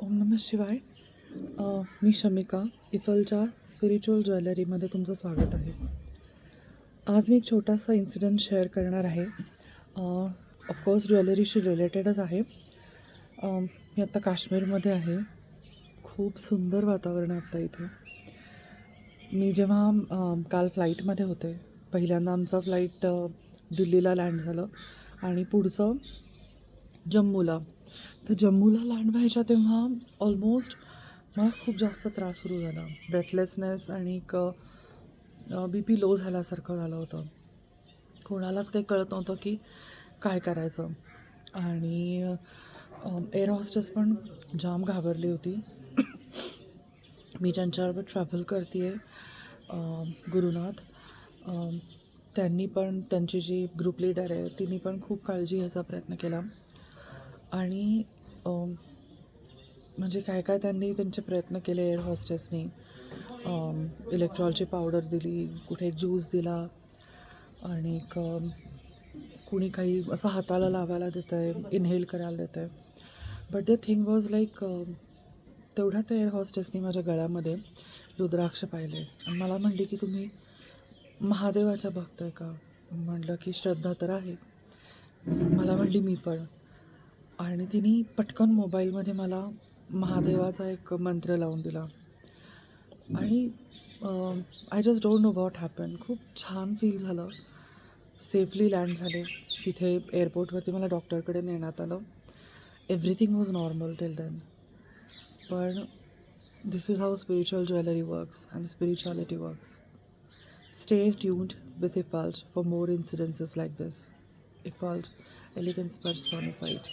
ओम नमः शिवाय. मी शमिका इफलच्या स्पिरिच्युअल ज्वेलरीमध्ये तुमचं स्वागत आहे. आज मी एक छोटासा इन्सिडेंट शेअर करणार आहे. ऑफकोर्स ज्वेलरीशी रिलेटेडच आहे. मी आत्ता काश्मीरमध्ये आहे. खूप सुंदर वातावरण आहे आत्ता इथे. मी जेव्हा काल फ्लाईटमध्ये होते, पहिल्यांदा आमचं फ्लाईट दिल्लीला लँड झालं आणि पुढचं जम्मूला. तर जम्मूला लँड व्हायच्या तेव्हा ऑलमोस्ट मला खूप जास्त त्रास सुरू झाला. ब्रेथलेसनेस आणि एक बी पी लो झाल्यासारखं झालं होतं. कोणालाच काही कळत नव्हतं की काय करायचं. आणि एअर हॉस्टेस पण जाम घाबरली होती. मी ज्यांच्याबरोबर ट्रॅव्हल करते आहे गुरुनाथ, त्यांनी पण, त्यांची जी ग्रुप लीडर आहे तिने पण खूप काळजी घ्यायचा प्रयत्न केला. आणि म्हणजे काय काय त्यांनी त्यांचे प्रयत्न केले एअर हॉस्टेसनी. इलेक्ट्रॉलची पावडर दिली, कुठे एक ज्यूस दिला आणि कुणी काही असं हाताला लावायला देतं आहे, इनहेल करायला देतं आहे. But the thing was like, तेवढ्यात एअर हॉस्टेसनी माझ्या गळ्यामध्ये रुद्राक्ष पाहिले आणि मला म्हणली की तुम्ही महादेवाच्या भक्त आहे का? म्हटलं की श्रद्धा तर आहे. मला म्हणली मी पण. आणि तिने पटकन मोबाईलमध्ये मला महादेवाचा एक मंत्र लावून दिला आणि I just don't know what happen. खूप छान फील झालं. सेफली लँड झाले तिथे एअरपोर्टवरती. मला डॉक्टरकडे नेण्यात आलं. Everything was normal till then. पण this is how spiritual jewellery works and spirituality works. Stay tuned with Ifalj for more incidences like this. Ifalj, elegance personified.